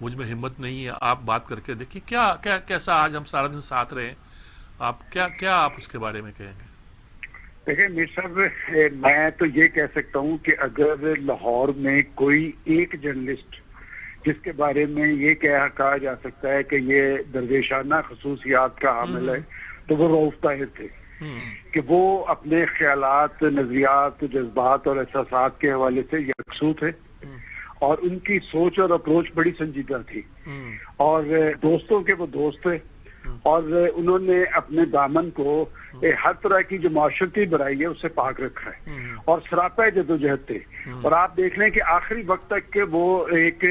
مجھ میں ہمت نہیں ہے. آپ بات کر کے دیکھیے کیسا آج ہم سارا دن ساتھ رہے. آپ کیا آپ اس کے بارے میں کہیں گے؟ دیکھیں میر صاحب، میں تو یہ کہہ سکتا ہوں کہ اگر لاہور میں کوئی ایک جرنلسٹ جس کے بارے میں یہ کہا جا سکتا ہے کہ یہ درویشانہ خصوصیات کا حامل ہے تو وہ رؤف طاہر تھے، کہ وہ اپنے خیالات، نظریات، جذبات اور احساسات کے حوالے سے یکسو تھے، اور ان کی سوچ اور اپروچ بڑی سنجیدہ تھی، اور دوستوں کے وہ دوست تھے، اور انہوں نے اپنے دامن کو ہر طرح کی جو معاشرتی برائی ہے اس سے پاک رکھا ہے، اور سراپا جدوجہد تھے. اور آپ دیکھ لیں کہ آخری وقت تک کہ وہ ایک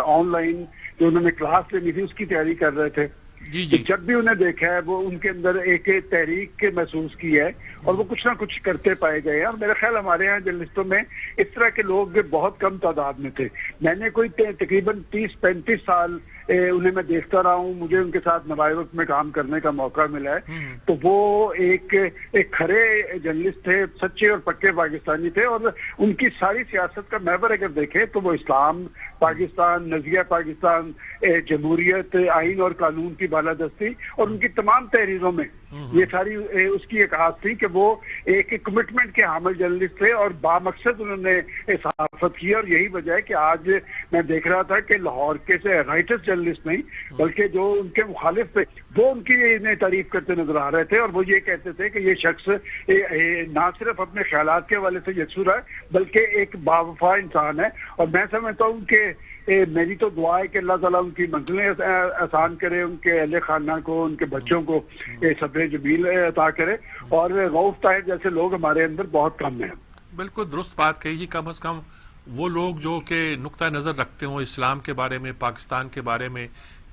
آن لائن جو انہوں نے کلاس لینی تھی اس کی تیاری کر رہے تھے. جی جب بھی انہیں دیکھا ہے وہ ان کے اندر ایک تحریک محسوس کی ہے، اور وہ کچھ نہ کچھ کرتے پائے گئے ہیں. اور میرا خیال ہمارے یہاں جرنلسٹوں میں اس طرح کے لوگ بہت کم تعداد میں تھے. میں نے کوئی تقریباً 30-35 سال انہیں میں دیکھتا رہا ہوں. مجھے ان کے ساتھ نوائے وقت میں کام کرنے کا موقع ملا ہے. تو وہ ایک کھرے جرنلسٹ تھے، سچے اور پکے پاکستانی تھے، اور ان کی ساری سیاست کا محور اگر دیکھیں تو وہ اسلام، پاکستان، نظریہ پاکستان، جمہوریت، آئین اور قانون کی بالادستی، اور ان کی تمام تحریروں میں یہ ساری اس کی ایک آس تھی کہ وہ ایک کمٹمنٹ کے حامل جرنلسٹ تھے، اور بامقصد انہوں نے صحافت کی. اور یہی وجہ ہے کہ آج میں دیکھ رہا تھا کہ لاہور کے رائٹرز جرنلسٹ نہیں بلکہ جو ان کے مخالف تھے وہ ان کی تعریف کرتے نظر آ رہے تھے، اور وہ یہ کہتے تھے کہ یہ شخص نہ صرف اپنے خیالات کے حوالے سے یکسو رہا ہے بلکہ ایک باوفا انسان ہے. اور میں سمجھتا ہوں کہ میری تو دعا ہے کہ اللہ تعالیٰ ان کی منزلیں آسان کرے، ان کے اہل خانہ کو، ان کے بچوں کو صبر جمیل عطا کرے. اور رؤف طاہر جیسے لوگ ہمارے اندر بہت کم ہیں. بالکل درست بات کہی جی. کم از کم وہ لوگ جو کہ نقطہ نظر رکھتے ہوں اسلام کے بارے میں، پاکستان کے بارے میں،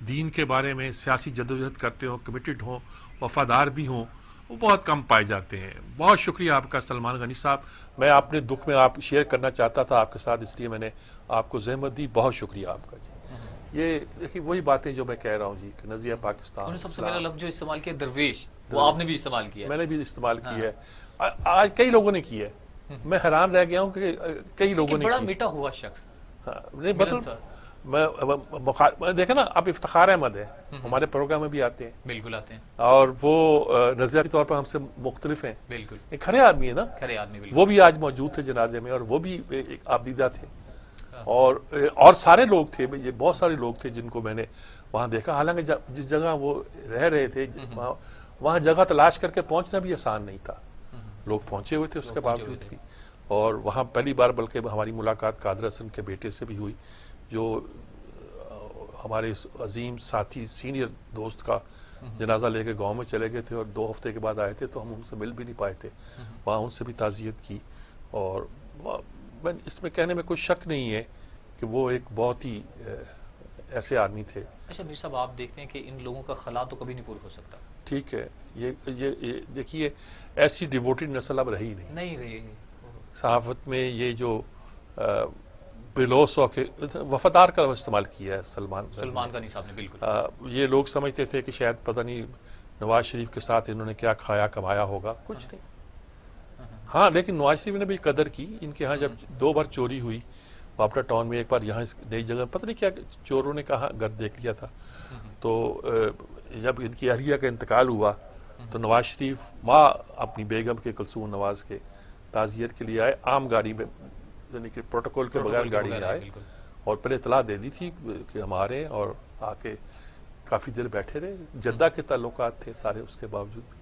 دین کے بارے میں، سیاسی جدوجہد کرتے ہوں، کمیٹڈ ہوں، وفادار بھی ہوں، وہ بہت کم پائے جاتے ہیں. بہت شکریہ آپ کا سلمان غنی صاحب. میں اپنے دکھ میں آپ شیئر کرنا چاہتا تھا آپ کے ساتھ، اس لیے میں نے آپ کو زحمت دی. بہت شکریہ آپ کا جی. یہ دیکھیے وہی باتیں جو میں کہہ رہا ہوں جی کہ نظریہ پاکستان، سب سے پہلا لفظ جو استعمال کیا درویش، وہ آپ نے بھی استعمال کیا. میں نے بھی استعمال کی ہے، آج کئی لوگوں نے کی ہے. میں حیران رہ گیا ہوں کہ کئی لوگوں نے بڑا میٹا ہوا شخص. میں دیکھا نا، اب افتخار احمد ہے ہمارے پروگرام میں بھی آتے ہیں، بالکل آتے ہیں، اور وہ نظریاتی طور پر ہم سے مختلف ہیں. بالکل ایک کھڑے آدمی ہے نا، کھڑے آدمی، وہ بھی آج موجود تھے جنازے میں، اور وہ بھی ایک آبدیدہ تھے. اور سارے لوگ تھے، یہ بہت سارے لوگ تھے جن کو میں نے وہاں دیکھا. حالانکہ جس جگہ وہ رہ رہے تھے وہاں جگہ تلاش کر کے پہنچنا بھی آسان نہیں تھا. لوگ پہنچے ہوئے تھے اس کے باوجود بھی. اور وہاں پہلی بار بلکہ ہماری ملاقات قادر حسن کے بیٹے سے بھی ہوئی، جو ہمارے عظیم ساتھی سینئر دوست کا جنازہ لے کے گاؤں میں چلے گئے تھے، اور 2 ہفتے کے بعد آئے تھے تو ہم ان سے مل بھی نہیں پائے تھے. وہاں ان سے بھی تعزیت کی. اور اس میں کہنے میں کوئی شک نہیں ہے کہ وہ ایک بہت ہی ایسے آدمی تھے. اچھا میر صاحب، آپ دیکھتے ہیں کہ ان لوگوں کا خلا تو کبھی نہیں پور ہو سکتا. ٹھیک ہے، یہ دیکھیے ایسی ڈیووٹیڈ نسل اب رہی نہیں رہی صحافت میں. یہ جو بلوس وفادار کا استعمال کیا ہے سلمان غنی صاحب نے. بالکل یہ لوگ سمجھتے تھے کہ شاید پتہ نہیں نواز شریف کے ساتھ انہوں نے کیا کھایا کمایا ہوگا، کچھ نہیں. ہاں لیکن نواز شریف نے بھی قدر کی. ان کے ہاں جب 2 بار چوری ہوئی واپٹا ٹاؤن میں، ایک بار یہاں نئی جگہ، پتہ نہیں کیا چوروں نے کہاں گھر دیکھ لیا تھا. تو جب ان کی اہلیہ کا انتقال ہوا تو نواز شریف ماں اپنی بیگم کے کلثوم نواز کے تعزیت کے لیے آئے، عام گاڑی میں، یعنی کہ پروٹوکول کے بغیر گاڑی میں آئے، اور پہلے اطلاع دے دی تھی کہ ہم آ رہے ہیں، اور آ کے کافی دیر بیٹھے رہے. جدہ کے تعلقات تھے سارے اس کے باوجود بھی،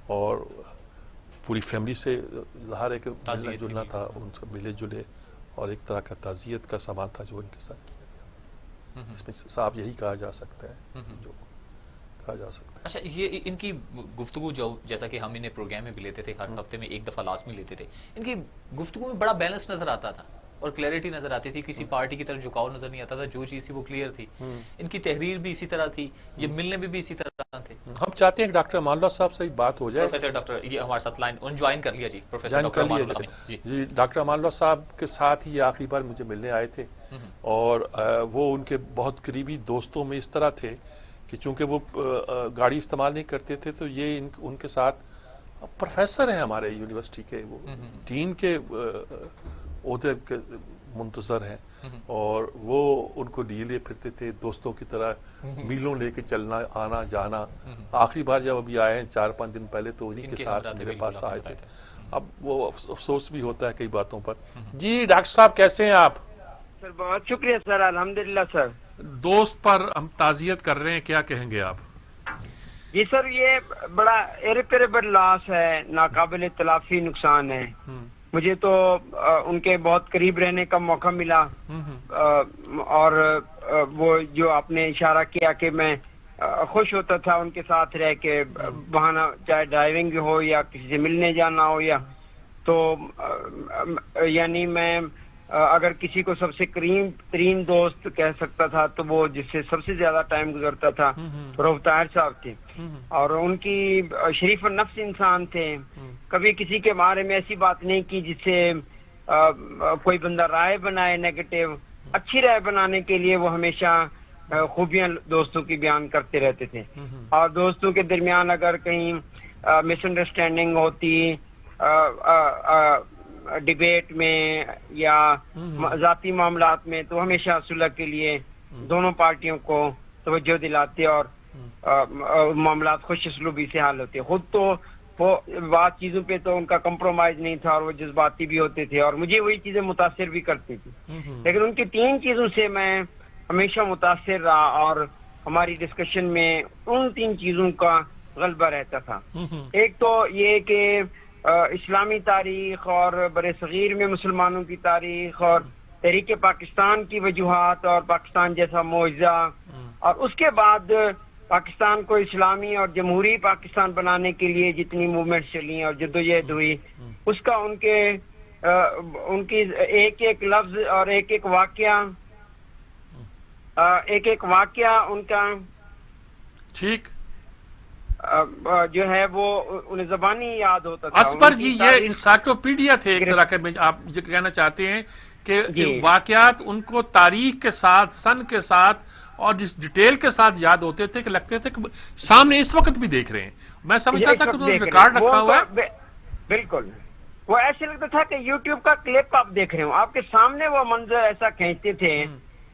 اور پوری فیملی سے ظاہر ہے کہ ملنا جلنا تھا، ان سے ملے جلے، اور ایک طرح کا تعزیت کا سامان تھا جو ان کے ساتھ کیا گیا. اس میں صاحب یہی کہا جا سکتا ہے جو کہا جا سکتا ہے. اچھا، یہ ان کی گفتگو جو جیسا کہ ہم انہیں پروگرام میں بھی لیتے تھے، ہر ہفتے میں 1 دفعہ لازمی لیتے تھے، ان کی گفتگو میں بڑا بیلنس نظر آتا تھا اور کلیئرٹی نظر آتی تھی. کسی پارٹی کی طرف جھکاؤ نظر نہیں آتا تھا. جو چیز تھی وہ کلیئر تھی. ان کی تحریر بھی اسی طرح تھی، یہ ملنے میں بھی اسی طرح تھے. ہم چاہتے ہیں کہ ڈاکٹر امان اللہ صاحب سے بات ہو جائے. پروفیسر ڈاکٹر یہ ہمارے ساتھ لائن ان جوائن کر لیا جی. پروفیسر ڈاکٹر امان اللہ صاحب جی ڈاکٹر امان اللہ صاحب کے ساتھ ہی آخری بار مجھے ملنے آئے تھے، اور وہ ان کے بہت قریبی دوستوں میں اس طرح تھے کہ چونکہ وہ گاڑی استعمال نہیں کرتے تھے تو یہ ان کے ساتھ پروفیسر ہیں ہمارے یونیورسٹی کے، وہ ڈین کے عہدے منتظر ہیں اور وہ ان کو لیے لیے پھرتے تھے دوستوں کی طرح میلوں لے کے چلنا آنا جانا. آخری بار جب ابھی آئے ہیں 4-5 دن پہلے تو انہی کے ساتھ میرے پاس آئے تھے. اب وہ افسوس بھی ہوتا ہے کئی باتوں پر. جی ڈاکٹر صاحب کیسے ہیں آپ؟ سر بہت شکریہ سر، الحمدللہ سر. دوست پر ہم تعزیت کر رہے ہیں، کیا کہیں گے آپ؟ جی سر، یہ بڑا ایریپیریبل لاس ہے، ناقابل تلافی نقصان ہے. مجھے تو ان کے بہت قریب رہنے کا موقع ملا، اور وہ جو آپ نے اشارہ کیا کہ میں خوش ہوتا تھا ان کے ساتھ رہ کے، بہانہ چاہے ڈرائیونگ ہو یا کسی سے ملنے جانا ہو، یا تو یعنی میں اگر کسی کو سب سے قریب ترین دوست کہہ سکتا تھا تو وہ جس سے سب سے زیادہ ٹائم گزرتا تھا روح طاہر صاحب تھے. اور ان کی شریف النفس انسان تھے، کبھی کسی کے بارے میں ایسی بات نہیں کی جس سے کوئی بندہ رائے بنائے نیگیٹو. اچھی رائے بنانے کے لیے وہ ہمیشہ خوبیاں دوستوں کی بیان کرتے رہتے تھے. اور دوستوں کے درمیان اگر کہیں مس انڈرسٹینڈنگ ہوتی ڈیبیٹ میں یا ذاتی معاملات میں، تو ہمیشہ صلح کے لیے دونوں پارٹیوں کو توجہ دلاتے اور معاملات خوش اسلوبی سے حل ہوتے. خود تو وہ بات چیزوں پہ تو ان کا کمپرومائز نہیں تھا اور وہ جذباتی بھی ہوتے تھے، اور مجھے وہی چیزیں متاثر بھی کرتی تھی. لیکن ان کی 3 چیزوں سے میں ہمیشہ متاثر رہا، اور ہماری ڈسکشن میں ان 3 چیزوں کا غلبہ رہتا تھا. ایک تو یہ کہ اسلامی تاریخ اور بر صغیر میں مسلمانوں کی تاریخ اور تحریک پاکستان کی وجوہات اور پاکستان جیسا معجزہ، اور اس کے بعد پاکستان کو اسلامی اور جمہوری پاکستان بنانے کے لیے جتنی موومنٹس چلی اور جدوجہد ہوئی، اس کا ان کی ایک ایک لفظ اور ایک ایک واقعہ ان کا ٹھیک جو ہے وہ انہیں زبانی یاد ہوتا تھا. اسپر جی یہ انسائکلوپیڈیا تھے ایک طرح کے. آپ جو کہنا چاہتے ہیں کہ واقعات ان کو تاریخ کے ساتھ، سن کے ساتھ اور جس ڈیٹیل کے ساتھ یاد ہوتے تھے کہ لگتے تھے کہ سامنے اس وقت بھی دیکھ رہے ہیں. میں سمجھتا تھا کہ انہوں نے ریکارڈ رکھا ہوا ہے. بالکل، وہ ایسے لگتا تھا کہ یوٹیوب کا کلپ آپ دیکھ رہے ہو، آپ کے سامنے وہ منظر ایسا کھینچتے تھے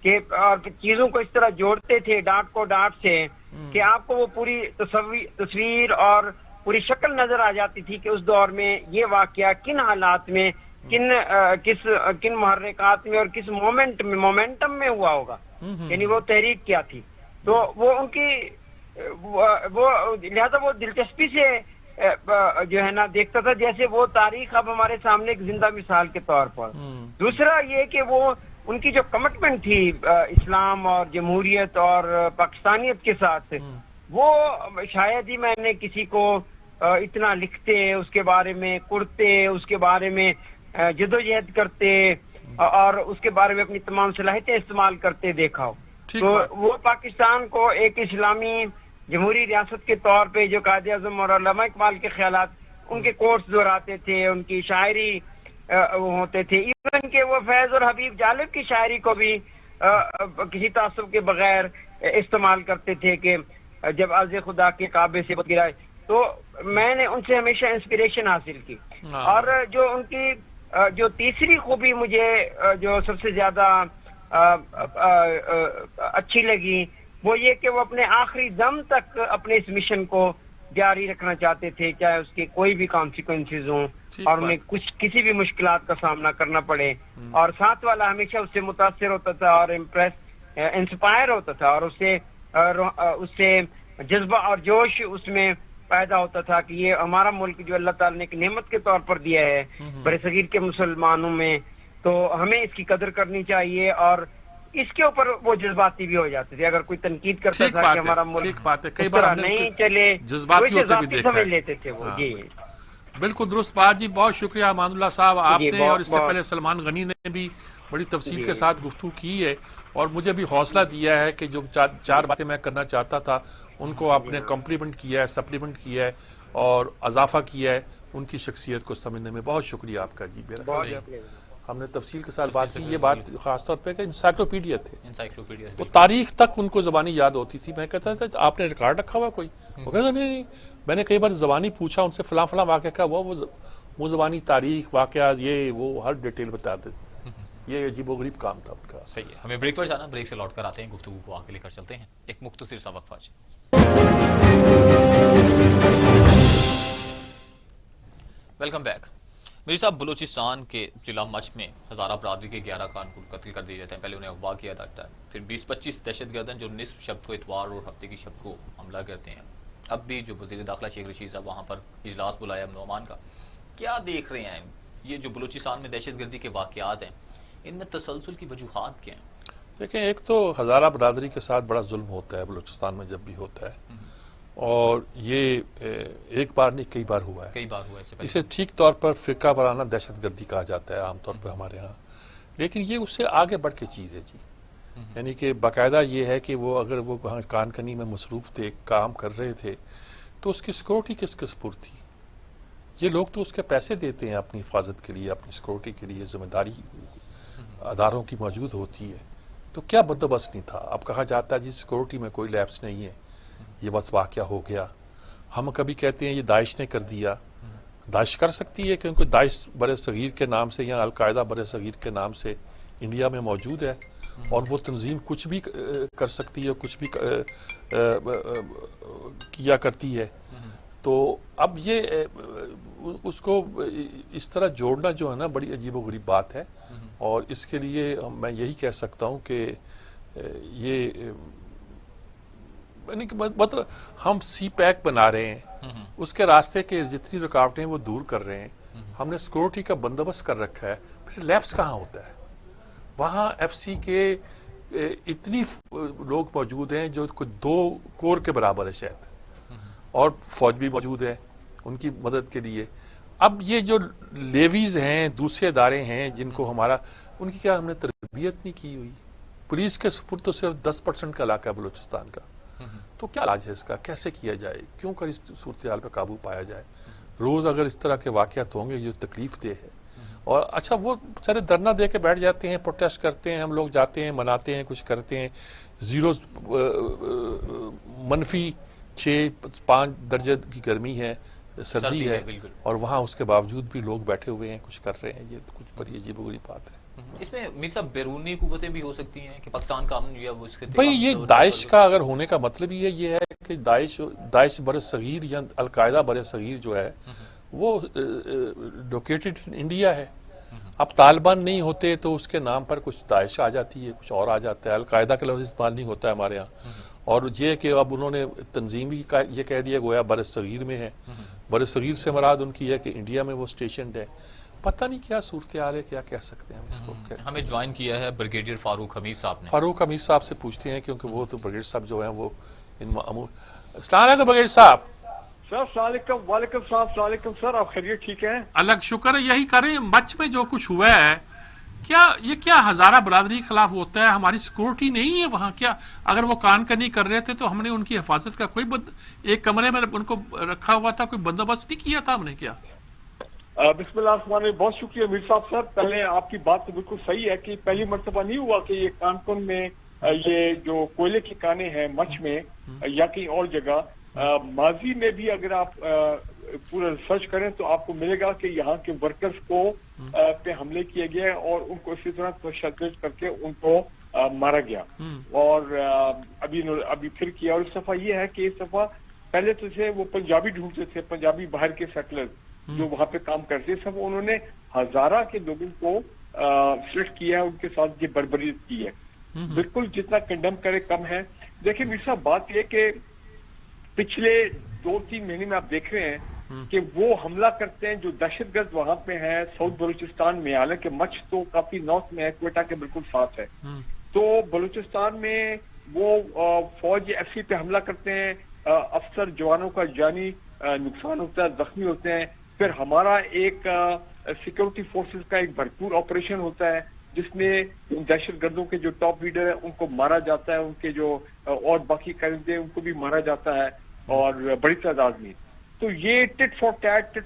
کہ اور چیزوں کو اس طرح جوڑتے تھے ڈاٹ کو ڈاٹ سے کہ آپ کو وہ پوری تصویر اور پوری شکل نظر آ جاتی تھی کہ اس دور میں یہ واقعہ کن حالات میں، کن محرکات میں اور کس مومنٹم میں ہوا ہوگا، یعنی وہ تحریک کیا تھی. تو وہ ان کی لہذا وہ دلچسپی سے جو ہے نا دیکھتا تھا، جیسے وہ تاریخ اب ہمارے سامنے ایک زندہ مثال کے طور پر. دوسرا یہ کہ وہ ان کی جو کمٹمنٹ تھی اسلام اور جمہوریت اور پاکستانیت کے ساتھ، وہ شاید ہی میں نے کسی کو اتنا لکھتے، اس کے بارے میں کرتے، اس کے بارے میں جدوجہد کرتے اور اس کے بارے میں اپنی تمام صلاحیتیں استعمال کرتے دیکھا ہو. تو وہ پاکستان کو ایک اسلامی جمہوری ریاست کے طور پہ جو قائد اعظم اور علامہ اقبال کے خیالات، ان کے کوٹس دہراتے تھے، ان کی شاعری ہوتے تھے، ایون کہ وہ فیض اور حبیب جالب کی شاعری کو بھی کسی تعصب کے بغیر استعمال کرتے تھے کہ جب عرض خدا کے کعبے سے گرائے. تو میں نے ان سے ہمیشہ انسپریشن حاصل کی. اور جو ان کی جو تیسری خوبی مجھے جو سب سے زیادہ اچھی لگی وہ یہ کہ وہ اپنے آخری دم تک اپنے اس مشن کو جاری رکھنا چاہتے تھے، چاہے اس کے کوئی بھی کانسیکوینسز ہوں اور انہیں کسی بھی مشکلات کا سامنا کرنا پڑے. اور ساتھ والا ہمیشہ اس سے متاثر ہوتا تھا اور انسپائر ہوتا تھا، اور اس سے جذبہ اور جوش اس میں پیدا ہوتا تھا کہ یہ ہمارا ملک جو اللہ تعالیٰ نے ایک نعمت کے طور پر دیا ہے برصغیر کے مسلمانوں میں، تو ہمیں اس کی قدر کرنی چاہیے. اور اس کے اوپر وہ جذباتی بھی ہو جاتے تھے. اگر کوئی تنقید کرتا تھا کہ ہمارا ملک کئی بار نہیں چلے، جذباتی سمجھ لیتے تھے وہ. جی بالکل درست بات جی. بہت شکریہ امان اللہ صاحب آپ نے، اور اس سے پہلے سلمان غنی نے بھی بڑی تفصیل کے ساتھ گفتگو کی ہے اور مجھے بھی حوصلہ دیا ہے کہ جو 4 باتیں میں کرنا چاہتا تھا ان کو آپ نے کمپلیمنٹ کیا ہے، سپلیمنٹ کیا ہے اور اضافہ کیا ہے ان کی شخصیت کو سمجھنے میں. بہت شکریہ آپ کا جی. ہم نے تفصیل کے ساتھ بات کی. یہ بات خاص طور پہ کہ انسائکلوپیڈیا تھے، وہ تاریخ تک ان کو زبانی یاد ہوتی تھی. میں کہتا تھا آپ نے ریکارڈ رکھا ہوا کوئی؟ وہ کہتا نہیں. میں نے کئی بار زبانی پوچھا ان سے، فلاں واقعہ کا وہ زبانی تاریخ واقعہ یہ وہ ہر ڈیٹیل بتا دیتے. یہ عجیب و غریب کام تھا ان کا. صحیح ہے, ہمیں بریک پر جانا, بریک سے لوٹ کر آتے ہیں, گفتگو کو آگے لے کر چلتے ہیں, ایک مختصر سا وقفہ. Welcome back. میر صاحب, بلوچستان کے ضلع مچ میں ہزارہ برادری کے 11 کارکن قتل کر دیے جاتے ہیں. پہلے انہیں اغوا کیا جاتا ہے, پھر 20-25 دہشت گردن جو نصف شب کو اتوار اور ہفتے کی شب کو حملہ کرتے ہیں. اب بھی جو وزیر داخلہ شیخ رشید صاحب وہاں پر اجلاس بلایا امن و امان کا, کیا دیکھ رہے ہیں یہ جو بلوچستان میں دہشت گردی کے واقعات ہیں, ان میں تسلسل کی وجوہات کیا ہیں؟ دیکھیں, ایک تو ہزارہ برادری کے ساتھ بڑا ظلم ہوتا ہے بلوچستان میں جب بھی ہوتا ہے, اور یہ ایک بار نہیں کئی بار ہوا ہے. کئی بار ہوا ہے. اسے ٹھیک طور پر فرقہ وارانہ دہشت گردی کہا جاتا ہے عام طور پہ ہمارے ہاں, لیکن یہ اس سے آگے بڑھ کے چیز ہے جی. یعنی کہ باقاعدہ یہ ہے کہ وہ اگر وہ کان کنی میں مصروف تھے, کام کر رہے تھے, تو اس کی سیکورٹی کس کے سپرد تھی؟ یہ لوگ تو اس کے پیسے دیتے ہیں اپنی حفاظت کے لیے, اپنی سیکورٹی کے لیے, ذمہ داری اداروں کی موجود ہوتی ہے. تو کیا بندوبست نہیں تھا؟ اب کہا جاتا ہے جی سیکورٹی میں کوئی لیپس نہیں ہے, یہ بس واقعہ ہو گیا. ہم کبھی کہتے ہیں یہ داعش نے کر دیا. داعش کر سکتی ہے کیونکہ داعش بر صغیر کے نام سے یا القاعدہ بر صغیر کے نام سے انڈیا میں موجود ہے, اور وہ تنظیم کچھ بھی کر سکتی ہے, کچھ بھی کیا کرتی ہے. تو اب یہ اس کو اس طرح جوڑنا جو ہے نا بڑی عجیب و غریب بات ہے, اور اس کے لیے میں یہی کہہ سکتا ہوں کہ یہ مطلب ہم سی پیک بنا رہے ہیں, اس کے راستے کے جتنی رکاوٹیں وہ دور کر رہے ہیں. ہم نے سیکورٹی کا بندوبست کر رکھا ہے, پھر لیپس کہاں ہوتا ہے؟ وہاں ایف سی کے اتنی لوگ موجود ہیں جو کچھ 2 کور کے برابر ہے شاید, اور فوج بھی موجود ہے ان کی مدد کے لیے. اب یہ جو لیویز ہیں, دوسرے ادارے ہیں جن کو ہمارا, ان کی کیا ہم نے تربیت نہیں کی ہوئی؟ پولیس کے سپرد تو صرف 10% کا علاقہ ہے بلوچستان کا. تو کیا علاج ہے اس کا؟ کیسے کیا جائے؟ کیوں کر اس صورتحال پہ قابو پایا جائے؟ روز اگر اس طرح کے واقعات ہوں گے جو تکلیف دہ ہے. اور اچھا وہ سارے دھرنا دے کے بیٹھ جاتے ہیں, پروٹیسٹ کرتے ہیں, ہم لوگ جاتے ہیں, مناتے ہیں, کچھ کرتے ہیں, -6-5 درجے کی گرمی ہے, سردی ہے, اور وہاں اس کے باوجود بھی لوگ بیٹھے ہوئے ہیں, کچھ کر رہے ہیں. یہ کچھ بڑی عجیب و غریب بات ہے. اس میں میر صاحب بیرونی قوتیں بھی ہو سکتی ہیں کہ پاکستان کا امن وہ اس کے بھئی یہ داعش کا اگر ہونے کا مطلب یہ ہے کہ داعش بر صغیر یا القاعدہ بر صغیر جو ہے وہ لوکیٹڈ انڈیا ہے. اب طالبان نہیں ہوتے تو اس کے نام پر کچھ داعش آ جاتی ہے, کچھ اور آ جاتا ہے. القاعدہ کا لفظ استعمال نہیں ہوتا ہے ہمارے ہاں. اور یہ کہ اب انہوں نے تنظیم ہی یہ کہہ دیا گویا بر صغیر میں ہے. بر صغیر سے مراد ان کی ہے کہ انڈیا میں وہ اسٹیشنڈ ہے. پتہ نہیں کیا صورتحال ہے, کیا کہہ سکتے ہیں ہم اس کو. ہمیں جوائن کیا ہے بریگیڈیئر فاروق حمید صاحب نے. فاروق حمید صاحب سے پوچھتے ہیں کیونکہ وہ تو بریگیڈیئر صاحب جو ہیں وہ السلام علیکم بریگیڈیئر صاحب. سر السلام علیکم. وعلیکم السلام. السلام علیکم سر, آپ خیریت ٹھیک ہیں؟ اللہ شکر ہے. یہی کریں مچ میں جو کچھ ہوا ہے, کیا ہزارہ برادری کے خلاف ہوتا ہے؟ ہماری سیکورٹی نہیں ہے وہاں کیا؟ اگر وہ کان کنی کر رہے تھے تو ہم نے ان کی حفاظت کا کوئی ایک کمرے میں ان کو رکھا ہوا تھا, کوئی بندوبست نہیں کیا تھا ہم نے کیا؟ بسم اللہ الرحمن الرحیم. بہت شکریہ میر صاحب. سر پہلے آپ کی بات تو بالکل صحیح ہے کہ پہلی مرتبہ نہیں ہوا کہ یہ کانکن میں یہ جو کوئلے کے کانے ہیں مچ میں یا کہیں اور جگہ, ماضی میں بھی اگر آپ پورا ریسرچ کریں تو آپ کو ملے گا کہ یہاں کے ورکرز کو پہ حملے کیے گئے اور ان کو اسی طرح تشدد کر کے ان کو مارا گیا, اور ابھی پھر کیا. اور اس دفعہ یہ ہے کہ اس دفعہ پہلے تو سے وہ پنجابی ڈھونڈتے تھے, پنجابی باہر کے سیٹلر جو وہاں پہ کام کرتے, سب انہوں نے ہزارہ کے لوگوں کو سلیکٹ کیا ہے, ان کے ساتھ یہ بربریت کی ہے. بالکل جتنا کنڈم کرے کم ہے. دیکھیں میر صاحب, بات یہ کہ پچھلے 2-3 مہینے میں آپ دیکھ رہے ہیں کہ وہ حملہ کرتے ہیں جو دہشت گرد وہاں پہ ہیں ساؤتھ بلوچستان میں, حالانکہ مچ تو کافی نارتھ میں ہے, کوئٹہ کے بالکل ساتھ ہے. تو بلوچستان میں وہ فوج ایف سی پہ حملہ کرتے ہیں, افسر جوانوں کا جانی نقصان ہوتا ہے, زخمی ہوتے ہیں. پھر ہمارا ایک سیکورٹی فورسز کا ایک بھرپور آپریشن ہوتا ہے جس میں ان دہشت گردوں کے جو ٹاپ لیڈر ہیں ان کو مارا جاتا ہے, ان کے جو اور باقی کرندے ان کو بھی مارا جاتا ہے, اور بڑی تعداد میں. تو یہ ٹٹ فور ٹیٹ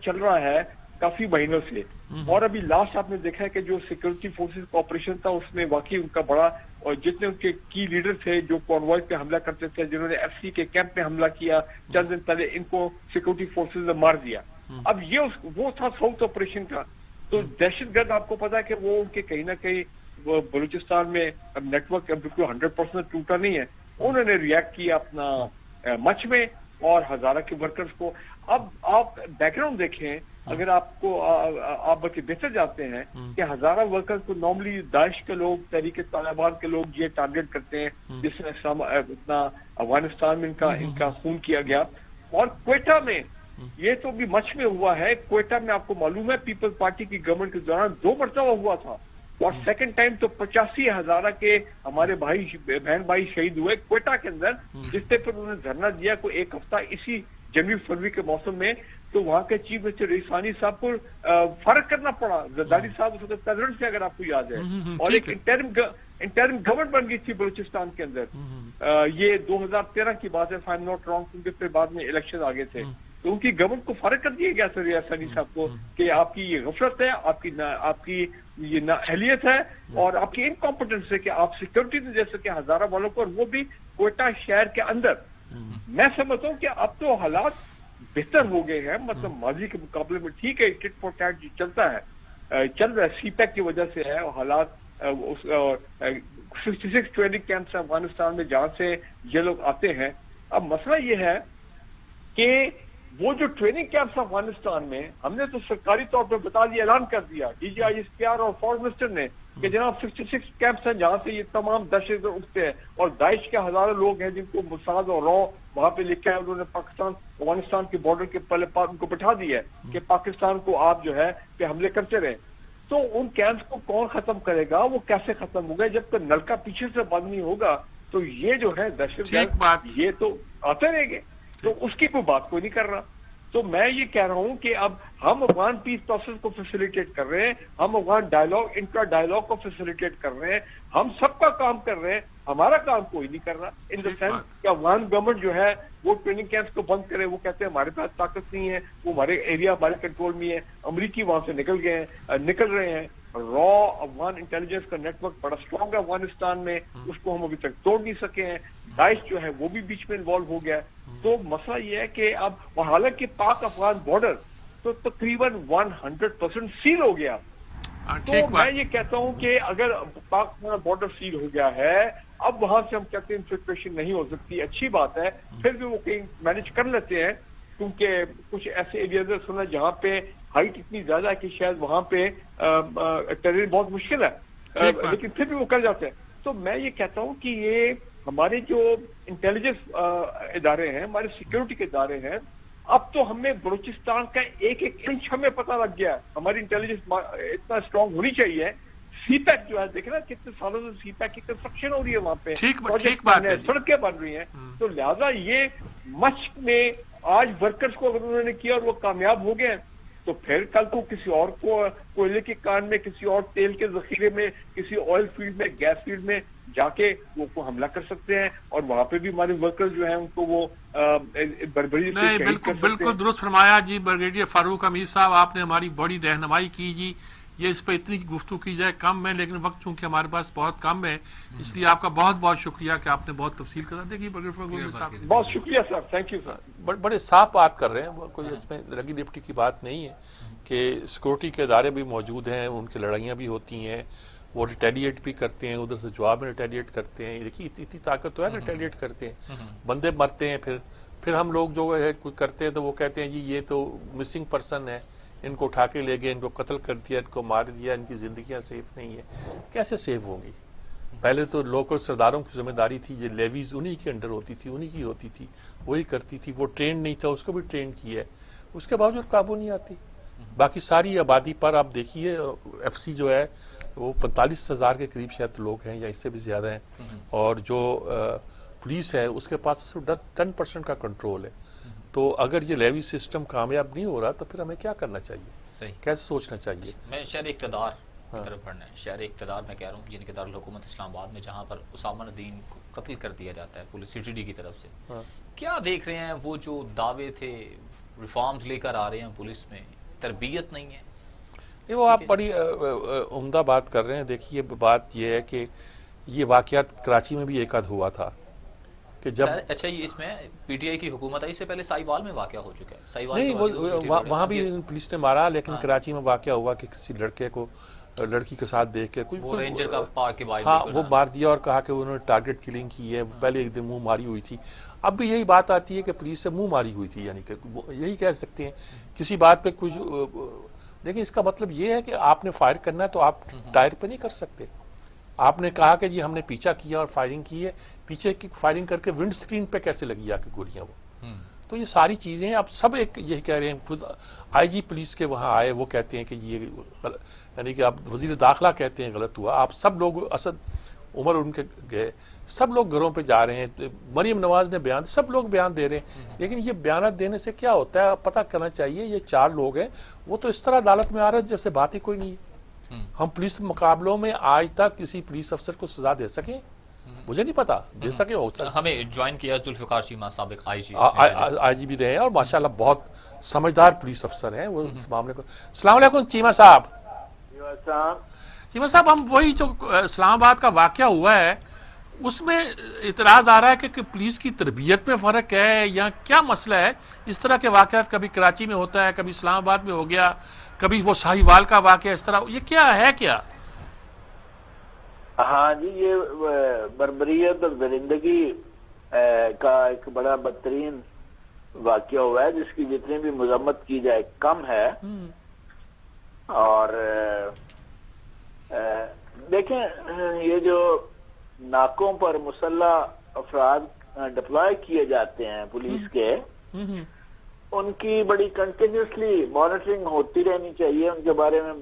چل رہا ہے کافی مہینوں سے. اور ابھی لاسٹ آپ نے دیکھا ہے کہ جو سیکورٹی فورسز کا آپریشن تھا اس میں واقعی ان کا بڑا, اور جتنے ان کے کی لیڈر تھے جو کانوائے پہ حملہ کرتے تھے, جنہوں نے ایف سی کے کیمپ پہ حملہ کیا چند دن پہلے, ان کو سیکورٹی فورسز نے مار دیا. اب یہ وہ تھا ساؤتھ آپریشن کا. تو دہشت گرد آپ کو پتا ہے کہ وہ ان کے کہیں نہ کہیں وہ بلوچستان میں نیٹ ورک بالکل 100% ٹوٹا نہیں ہے. انہوں نے ریئیکٹ کیا اپنا مچھ میں اور ہزارہ کے ورکرز کو. اب آپ بیک گراؤنڈ دیکھیں, اگر آپ کو آپ بلکہ بہتر جانتے ہیں کہ ہزارہ ورکرز کو نارملی داعش کے لوگ, تحریک طالبان کے لوگ یہ ٹارگیٹ کرتے ہیں جس میں اتنا افغانستان میں ان کا خون کیا گیا. اور کوئٹہ میں یہ تو بھی مچھ میں ہوا ہے. کوئٹہ میں آپ کو معلوم ہے پیپلز پارٹی کی گورنمنٹ کے دوران 2 مرتبہ ہوا تھا, اور سیکنڈ ٹائم تو 85 ہزارہ کے ہمارے بہن بھائی شہید ہوئے کوئٹہ کے اندر, جس سے پھر انہوں نے دھرنا دیا کوئی 1 ہفتہ اسی جنوری فروری کے موسم میں. تو وہاں کے چیف منسٹر رئیسانی صاحب کو فرق کرنا پڑا. زرداری صاحب اس وقت پریزیڈنٹ تھے اگر آپ کو یاد ہے, اور ایک انٹرم گورنمنٹ بن گئی تھی بلوچستان کے اندر. یہ 2013 کی بات ہے, if I am not wrong, کیونکہ پھر بعد میں الیکشن آگے تھے. تو ان کی گورنمنٹ کو فرق کر دیا گیا سر ریاسانی صاحب کو کہ آپ کی یہ غفلت ہے, آپ کی یہ نااہلیت ہے, اور آپ کی انکمپٹنس ہے کہ آپ سیکورٹی دے سکے ہزارہ والوں کو, اور وہ بھی کوئٹہ شہر کے اندر. میں سمجھتا ہوں کہ اب تو حالات بہتر ہو گئے ہیں, مطلب ماضی کے مقابلے میں. ٹھیک ہے ٹٹ فور ٹیٹ چلتا ہے, چل رہا ہے, سی پیک کی وجہ سے ہے, اور حالات 66 ٹریننگ کیمپس ہیں افغانستان میں جہاں سے یہ لوگ آتے ہیں. اب مسئلہ یہ ہے کہ وہ جو ٹریننگ کیمپس افغانستان میں ہم نے تو سرکاری طور پر بتا دیا, اعلان کر دیا D G I S P R اور فورن منسٹر نے کہ جناب 66 کیمپس ہیں جہاں سے یہ تمام دہشت گرد اٹھتے ہیں, اور داعش کے ہزاروں لوگ ہیں جن کو مساد اور رو وہاں پہ لکھا ہے. انہوں نے پاکستان افغانستان کے بارڈر کے پہلے ان کو بٹھا دیا ہے کہ پاکستان کو آپ جو ہے کہ حملے کرتے رہیں. تو ان کیمپس کو کون ختم کرے گا, وہ کیسے ختم ہوگا جب تک نلکا پیچھے سے بند نہیں ہوگا؟ تو یہ جو ہے دہشت گرد یہ تو آتے رہیں گے, تو اس کی کوئی بات کوئی نہیں کر رہا. تو میں یہ کہہ رہا ہوں کہ اب ہم افغان پیس پروسیس کو فیسیلیٹیٹ کر رہے ہیں, ہم افغان ڈائیلاگ انٹرا ڈائیلاگ کو فیسیلیٹیٹ کر رہے ہیں, ہم سب کا کام کر رہے ہیں, ہمارا کام کوئی نہیں کر رہا. ان دا سینس کہ افغان گورنمنٹ جو ہے وہ ٹریننگ کیمپس کو بند کرے, وہ کہتے ہیں ہمارے پاس طاقت نہیں ہے, وہ ہمارے ایریا ہمارے کنٹرول میں ہے. امریکی وہاں سے نکل رہے ہیں. را افغان انٹیلیجنس کا نیٹ ورک بڑا اسٹرانگ ہے افغانستان میں, اس کو ہم ابھی تک توڑ نہیں سکے ہیں. داعش جو ہے وہ بھی بیچ میں انوالو ہو گیا. تو مسئلہ یہ ہے کہ اب حالانکہ پاک افغان بارڈر تو تقریباً 100% سیل ہو گیا. تو میں یہ کہتا ہوں کہ اگر پاک افغان بارڈر سیل ہو گیا ہے, اب وہاں سے ہم کہتے ہیں انفلٹریشن نہیں ہو سکتی, اچھی بات ہے, پھر بھی وہ کہیں مینج کر لیتے ہیں, کیونکہ کچھ ایسے ایریاز سنا جہاں پہ ہائٹ اتنی زیادہ ہے کہ شاید وہاں پہ ٹرین بہت مشکل ہے, لیکن پھر بھی وہ کر جاتے ہیں. تو میں یہ کہتا ہوں کہ یہ ہمارے جو انٹیلیجنس ادارے ہیں, ہمارے سیکورٹی کے ادارے ہیں, اب تو ہمیں بلوچستان کا ایک انچ ہمیں پتہ لگ گیا. ہماری انٹیلیجنس اتنا اسٹرانگ ہونی چاہیے. سی پیک جو ہے دیکھیں نا کتنے سالوں سے سی پیک کی کنسٹرکشن ہو رہی ہے, وہاں پہ سڑکیں بن رہی ہیں. تو لہذا یہ مچ میں آج ورکرز کو اگر انہوں نے کیا اور وہ کامیاب ہو گئے, تو پھر کل کو کسی اور کو کوئلے کے کان میں, کسی اور تیل کے ذخیرے میں, کسی آئل فیلڈ میں, گیس فیلڈ میں جا کے وہ کو حملہ کر سکتے ہیں, اور وہاں پہ بھی ہمارے ورکرز جو ہیں ان کو وہ بربری سے بالکل درست فرمایا جی. بریگیڈیئر فاروق حمید صاحب, آپ نے ہماری بڑی رہنمائی کی جی. یہ اس پہ اتنی گفتگو کی جائے کم ہے, لیکن وقت چونکہ ہمارے پاس بہت کم ہے, اس لیے آپ کا بہت بہت شکریہ کہ آپ نے بہت تفصیل کرا دی. بہت شکریہ سر, تھینک یو سر. بڑے صاف بات کر رہے ہیں, کوئی اس میں لگی لپٹی کی بات نہیں ہے کہ سیکورٹی کے ادارے بھی موجود ہیں, ان کی لڑائیاں بھی ہوتی ہیں, وہ ریٹیلیٹ بھی کرتے ہیں, ادھر سے جواب میں ریٹیلیٹ کرتے ہیں. دیکھیے اتنی طاقت تو ہے, ریٹیلیٹ کرتے ہیں, بندے مرتے ہیں. پھر ہم لوگ جو ہے کرتے ہیں تو وہ کہتے ہیں جی یہ تو مسنگ پرسن ہے, ان کو اٹھا کے لے گئے, ان کو قتل کر دیا, ان کو مار دیا, ان کی زندگیاں سیف نہیں ہیں. کیسے سیف ہوں گی؟ پہلے تو لوکل سرداروں کی ذمہ داری تھی, یہ لیویز انہی کے انڈر ہوتی تھی, انہی کی ہوتی تھی, وہی کرتی تھی. وہ ٹرین نہیں تھا, اس کو بھی ٹرین کیا ہے, اس کے باوجود قابو نہیں آتی. باقی ساری آبادی پر آپ دیکھیے, ایف سی جو ہے وہ 45,000 کے قریب شاید لوگ ہیں یا اس سے بھی زیادہ ہیں, اور جو پولیس ہے اس کے پاس صرف 10% کا کنٹرول ہے. تو اگر یہ لیوی سسٹم کامیاب نہیں ہو رہا تو پھر ہمیں کیا کرنا چاہیے, صحیح کیسے سوچنا چاہیے؟ میں شہر اقتدار کی طرف بڑھنا ہے. شہر اقتدار میں کہہ رہا ہوں, یعنی کہ دارالحکومت اسلام آباد میں جہاں پر اسامہ ندیم کو قتل کر دیا جاتا ہے پولیس سی ٹی ڈی کی طرف سے, کیا دیکھ رہے ہیں وہ جو دعوے تھے ریفارمز لے کر آ رہے ہیں پولیس میں, تربیت نہیں ہے. یہ وہ آپ بڑی عمدہ بات کر رہے ہیں. دیکھیے بات یہ ہے کہ یہ واقعات کراچی میں بھی ایک آدھ ہوا تھا کہ جب اچھا یہ اس میں پی ٹی آئی کی حکومت آئی سے پہلے سائیوال میں واقعہ ہو چکا ہے، سائیوال نہیں وہاں بھی پولیس نے مارا، لیکن کراچی میں واقعہ ہوا کہ کسی لڑکے کو لڑکی کے ساتھ دیکھ کے وہ رینجر کا پارک کے باہر ہاں وہ مار دیا اور کہا کہ انہوں نے ٹارگٹ کلنگ کی ہے. پہلے ایک دن منہ ماری ہوئی تھی، اب بھی یہی بات آتی ہے کہ پولیس سے منہ ماری ہوئی تھی، یعنی کہ یہی کہہ سکتے ہیں کسی بات پہ کچھ. دیکھیں اس کا مطلب یہ ہے کہ آپ نے فائر کرنا ہے تو آپ ٹائر پہ نہیں کر سکتے. آپ نے کہا کہ جی ہم نے پیچھا کیا اور فائرنگ کی ہے، پیچھے کی فائرنگ کر کے ونڈ سکرین پہ کیسے لگی آ کے گولیاں وہ. تو یہ ساری چیزیں اب سب ایک یہی کہہ رہے ہیں. خود آئی جی پولیس کے وہاں آئے، وہ کہتے ہیں کہ یہ یعنی کہ اب وزیر داخلہ کہتے ہیں غلط ہوا. آپ سب لوگ، اسد عمر ان کے گئے، سب لوگ گھروں پہ جا رہے ہیں. مریم نواز نے بیان، سب لوگ بیان دے رہے ہیں، لیکن یہ بیانات دینے سے کیا ہوتا ہے پتہ کرنا چاہیے. یہ 4 لوگ ہیں، وہ تو اس طرح عدالت میں آ رہے ہیں جیسے بات ہی کوئی نہیں ہے. ہم پولیس مقابلوں میں آج تک کسی پولیس افسر کو سزا دے سکیں؟ مجھے نہیں پتا دے سکے. ہمیں جوائن کیا ذوالفقار چیمہ سابق آئی جی بھی رہے ہیں اور ماشاءاللہ بہت سمجھدار پولیس افسر ہیں وہ اس معاملے کو. السلام علیکم چیمہ صاحب. چیمہ صاحب، ہم وہی جو اسلام آباد کا واقعہ ہوا ہے اس میں اعتراض آ رہا ہے کہ پولیس کی تربیت میں فرق ہے یا کیا مسئلہ ہے؟ اس طرح کے واقعات کبھی کراچی میں ہوتا ہے، کبھی اسلام آباد میں ہو گیا، کبھی وہ ساہیوال کا واقعہ اس طرح. یہ کیا ہے کیا؟ ہاں جی، یہ بربریت اور درندگی کا ایک بڑا بدترین واقعہ ہوا ہے جس کی جتنی بھی مذمت کی جائے کم ہے. اور دیکھیں یہ جو ناکوں پر مسلح افراد ڈپلوائے کیے جاتے ہیں پولیس کے، ان کی بڑی کنٹینیوسلی مانیٹرنگ ہوتی رہنی چاہیے. ان کے بارے میں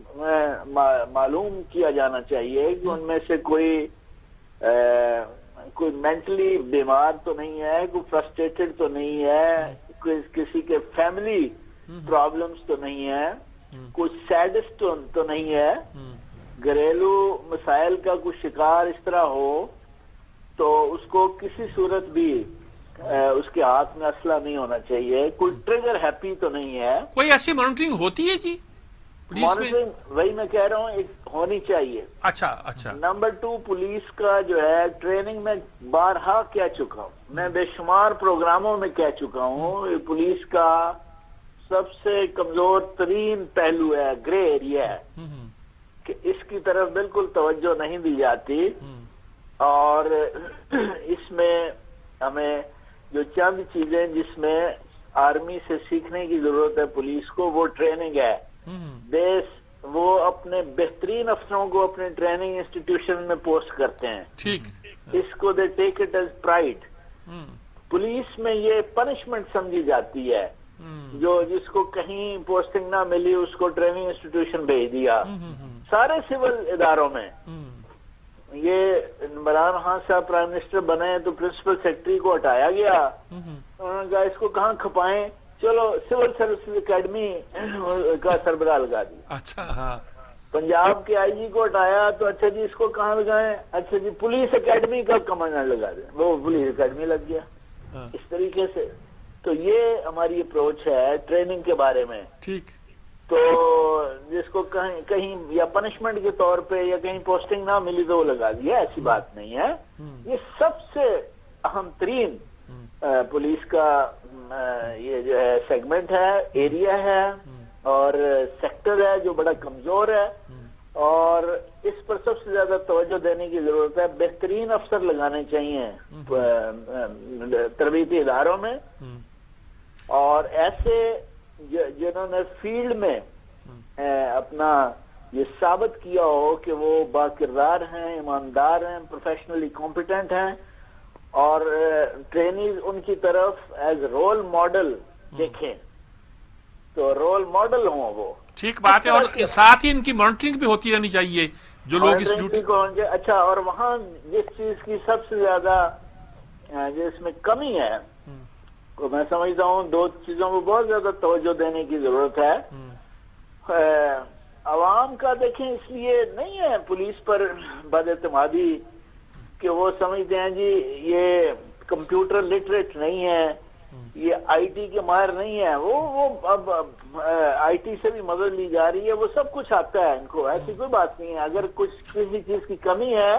معلوم کیا جانا چاہیے کہ ان میں سے کوئی مینٹلی بیمار تو نہیں ہے، کوئی فرسٹریٹڈ تو نہیں ہے، کسی کے فیملی پرابلمز تو نہیں ہے، کوئی سیڈسٹ تو نہیں ہے، گھریلو مسائل کا کوئی شکار اس طرح ہو تو اس کو کسی صورت بھی اس کے ہاتھ میں اسلحہ نہیں ہونا چاہیے. کوئی ٹریگر ہیپی تو نہیں ہے. کوئی ایسی مانیٹرنگ ہوتی ہے جی پولیس میں؟ وہی میں کہہ رہا ہوں، ایک ہونی چاہیے. اچھا. نمبر 2، پولیس کا جو ہے ٹریننگ میں بارہا کہہ چکا ہوں، میں بے شمار پروگراموں میں کہہ چکا ہوں، پولیس کا سب سے کمزور ترین پہلو ہے، گرے ایریا ہے، کہ اس کی طرف بالکل توجہ نہیں دی جاتی. اور اس میں ہمیں جو چند چیزیں جس میں آرمی سے سیکھنے کی ضرورت ہے پولیس کو، وہ ٹریننگ ہے. وہ اپنے بہترین افسروں کو اپنے ٹریننگ انسٹیٹیوشن میں پوسٹ کرتے ہیں. اس کو they take it as pride. Police میں یہ پنشمنٹ سمجھی جاتی ہے، جس کو کہیں پوسٹنگ نہ ملی اس کو ٹریننگ انسٹیٹیوشن بھیج دیا. سارے سول اداروں میں یہ عمران خان صاحب پرائم منسٹر بنے تو پرنسپل سیکرٹری کو ہٹایا گیا. انہوں نے کہا اس کو کہاں کھپائیں، چلو سول سروسز اکیڈمی کا سربراہ لگا دیا. اچھا. پنجاب کے آئی جی کو ہٹایا تو اچھا جی اس کو کہاں لگائیں، اچھا جی پولیس اکیڈمی کا کمانڈر لگا دیں، وہ پولیس اکیڈمی لگ گیا. اس طریقے سے تو یہ ہماری اپروچ ہے ٹریننگ کے بارے میں. ٹھیک. تو جس کو کہیں یا پنشمنٹ کے طور پہ یا کہیں پوسٹنگ نہ ملی تو وہ لگا دیا، ایسی بات نہیں ہے. یہ سب سے اہم ترین پولیس کا یہ جو ہے سیگمنٹ ہے، ایریا ہے اور سیکٹر ہے جو بڑا کمزور ہے، اور اس پر سب سے زیادہ توجہ دینے کی ضرورت ہے. بہترین افسر لگانے چاہیے تربیتی اداروں میں، اور ایسے جنہوں نے فیلڈ میں اپنا یہ ثابت کیا ہو کہ وہ باکردار ہیں، ایماندار ہیں، پروفیشنلی کمپیٹنٹ ہیں، اور ٹرینیز ان کی طرف ایز رول ماڈل دیکھیں، تو رول ماڈل ہوں وہ. ٹھیک بات ہے. اور ساتھ ہی ان کی مانیٹرنگ بھی ہوتی رہنی چاہیے جو لوگ اس ڈیوٹی کو. اچھا، اور وہاں جس چیز کی سب سے زیادہ جس میں کمی ہے تو میں سمجھتا ہوں 2 چیزوں کو بہت زیادہ توجہ دینے کی ضرورت ہے. عوام کا دیکھیں اس لیے نہیں ہے پولیس پر بد اعتمادی کہ وہ سمجھتے ہیں جی یہ کمپیوٹر لٹریٹ نہیں ہے، یہ آئی ٹی کے ماہر نہیں ہے. وہ اب آئی ٹی سے بھی مدد لی جا رہی ہے، وہ سب کچھ آتا ہے ان کو، ایسی کوئی بات نہیں ہے. اگر کسی چیز کی کمی ہے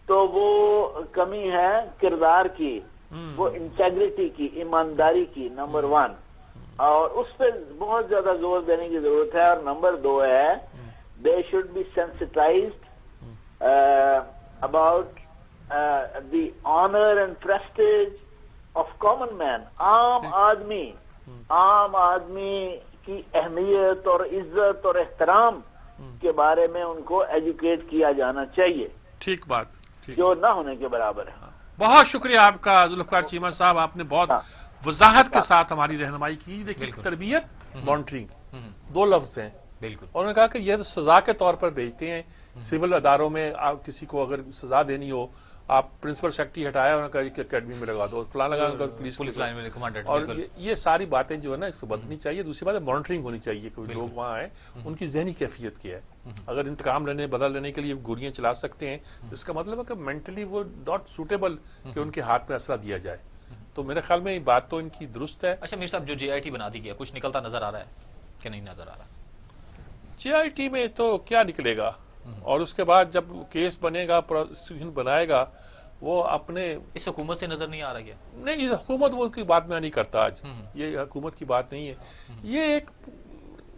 تو وہ کمی ہے کردار کی، وہ انٹیگریٹی کی، ایمانداری کی، نمبر 1، اور اس پہ بہت زیادہ زور دینے کی ضرورت ہے. اور نمبر 2 ہے they should be sensitized about the honour and prestige of common man. عام آدمی کی اہمیت اور عزت اور احترام کے بارے میں ان کو ایجوکیٹ کیا جانا چاہیے، ٹھیک بات، جو نہ ہونے کے برابر ہے. بہت شکریہ آپ کا ذوالفقار چیمہ صاحب، آپ نے بہت وضاحت کے ساتھ ہماری رہنمائی کی. دیکھیے تربیت، مانیٹرنگ 2 لفظ ہیں. بالکل. اور انہوں نے کہا کہ یہ سزا کے طور پر بھیجتے ہیں. سول اداروں میں آپ کسی کو اگر سزا دینی ہو، آپ پرنسپل سیکرٹری ہٹایا، انہوں نے کہا کہ اکیڈمی میں لگا دو، فلاں لگا پولیس لائن میں کمانڈر. اور یہ ساری باتیں جو ہے نا اس کو بدلنی چاہیے. دوسری بات ہے مانیٹرنگ ہونی چاہیے کہ لوگ وہاں آئیں، ان کی ذہنی کیفیت کیا ہے. اگر انتقام لینے، بدل لینے کے لیے گولیاں چلا سکتے ہیں تو اس کا مطلب ہے کہ مینٹلی وہ ناٹ سوٹیبل کہ ان کے ہاتھ میں اسلحہ دیا جائے. تو میرے خیال میں یہ بات تو ان کی درست ہے. اچھا میر صاحب، جو JIT بنا دی گیا، کچھ نکلتا نظر آ رہا ہے کہ نہیں نظر آ رہا؟ JIT میں تو کیا نکلے گا، اور اس کے بعد جب کیس بنے گا، پروسیکیوشن بنائے گا، وہ اپنے اس حکومت سے نظر نہیں آ رہا کیا؟ نہیں، یہ حکومت وہ کی بات میں نہیں کرتا آج. یہ حکومت کی بات نہیں ہے. یہ ایک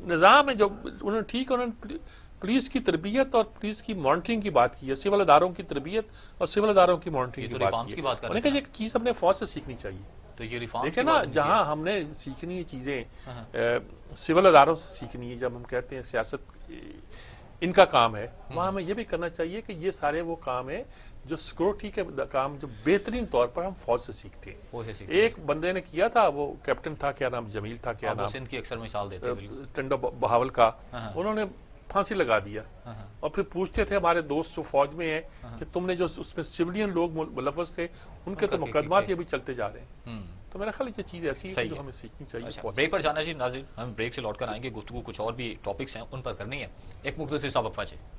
نظام ہے جو انہوں نے ٹھیک، انہوں نے پولیس کی تربیت اور پولیس کی مانیٹرنگ کی بات کی ہے، سول اداروں کی تربیت اور سول اداروں کی مانیٹرنگ کی بات کی ہے. انہوں نے کہا یہ چیز ہم نے فوج سے سیکھنی چاہیے. تو یہ ریفارم دیکھیں نا، جہاں ہم نے سیکھنی ہے چیزیں سول اداروں سے سیکھنی ہے. جب ہم کہتے ہیں سیاست ان کا کام ہے، وہاں ہمیں یہ بھی کرنا چاہیے کہ یہ سارے وہ کام ہیں جو سیکورٹی کے کام جو بہترین طور پر ہم فوج سے سیکھتے ہیں. ایک بندے نے کیا تھا، وہ کیپٹن تھا، کیا نام، جمیل تھا، کیا نام، سندھ کی اکثر مثال دیتے ہیں، ٹنڈو بہاول کا. انہوں نے پھانسی لگا دیا اور پھر پوچھتے تھے ہمارے دوست جو فوج میں ہیں کہ تم نے جو اس میں سویلین لوگ ملوث تھے ان کے تو مقدمات یہ بھی چلتے جا رہے ہیں. تو میرا خیال یہ چیز ایسی ہے جو ہمیں سیکھنی چاہیے. بریک پر جانا چاہیے. ناظرین، ہم بریک سے لوٹ کر آئیں گے. گفتگو کچھ اور بھی ٹاپکس ہیں ان پر کرنی ہے. ایک مختصر سا وقفہ چاہیے.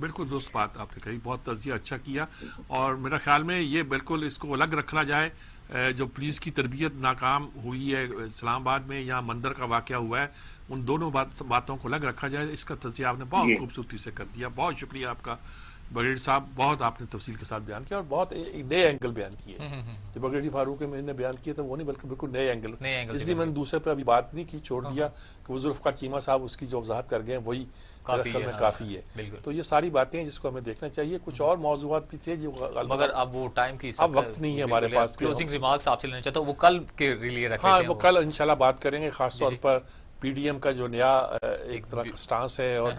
بالکل درست بات آپ نے کہی، بہت تجزیہ اچھا کیا، اور میرا خیال میں یہ بالکل اس کو الگ رکھنا جائے. جو پولیس کی تربیت ناکام ہوئی ہے اسلام آباد میں یا مندر کا واقعہ ہوا ہے، ان دونوں باتوں کو الگ رکھا جائے. اس کا تجزیہ آپ نے بہت خوبصورتی سے کر دیا. بہت شکریہ آپ کا بریلوی صاحب، بہت آپ نے تفصیل کے ساتھ بیان کیا اور بہت نئے اینگل بیان کیے. جو بریلوی فاروق میں نے بیان کیا تھا وہ نہیں، بلکہ بالکل نئے اینگل. اس لیے میں نے دوسرے پہ ابھی بات نہیں کی، چھوڑ دیا کہ وہ ذوالفقار چیمہ صاحب اس کی جو وضاحت کر گئے وہی کافی ہے. تو یہ ساری باتیں ہیں جس کو ہمیں دیکھنا چاہیے. کچھ اور موضوعات بھی تھے جو مگر اب وہ ٹائم کی اب وقت نہیں ہے ہمارے پاس. کلوزنگ ریمارکس آپ سے لینا چاہتا ہوں، وہ کل کے لیے رکھ لیتے ہیں. ہاں وہ کل انشاءاللہ بات کریں گے، خاص طور پر پی ڈی ایم کا جو نیا ایک طرح کا سٹانس ہے اور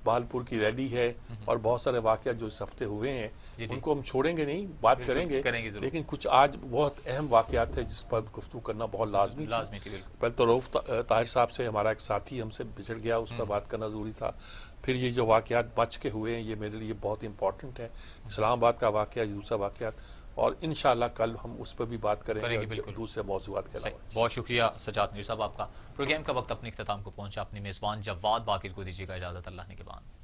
بہالپور کی ریلی ہے اور بہت سارے واقعات جو اس ہفتے ہوئے ہیں ان کو ہم چھوڑیں گے نہیں، بات کریں گے. لیکن کچھ آج بہت اہم واقعات ہیں جس پر گفتگو کرنا بہت لازمی تھا. پہلے تو رؤوف طاہر صاحب سے ہمارا ایک ساتھی ہم سے بچھڑ گیا، اس پر بات کرنا ضروری تھا. پھر یہ جو واقعات بچ کے ہوئے ہیں یہ میرے لیے بہت امپورٹنٹ ہے. اسلام آباد کا واقعہ، دوسرا واقعات، اور انشاءاللہ کل ہم اس پر بھی بات کریں گے دوسرے موضوعات کے علاوہ. بہت شکریہ سجاد میر صاحب آپ کا. پروگرام کا وقت اپنے اختتام کو پہنچا. اپنے میزبان جواد باقر کو دیجیے گا اجازت، اللہ نے کے بعد.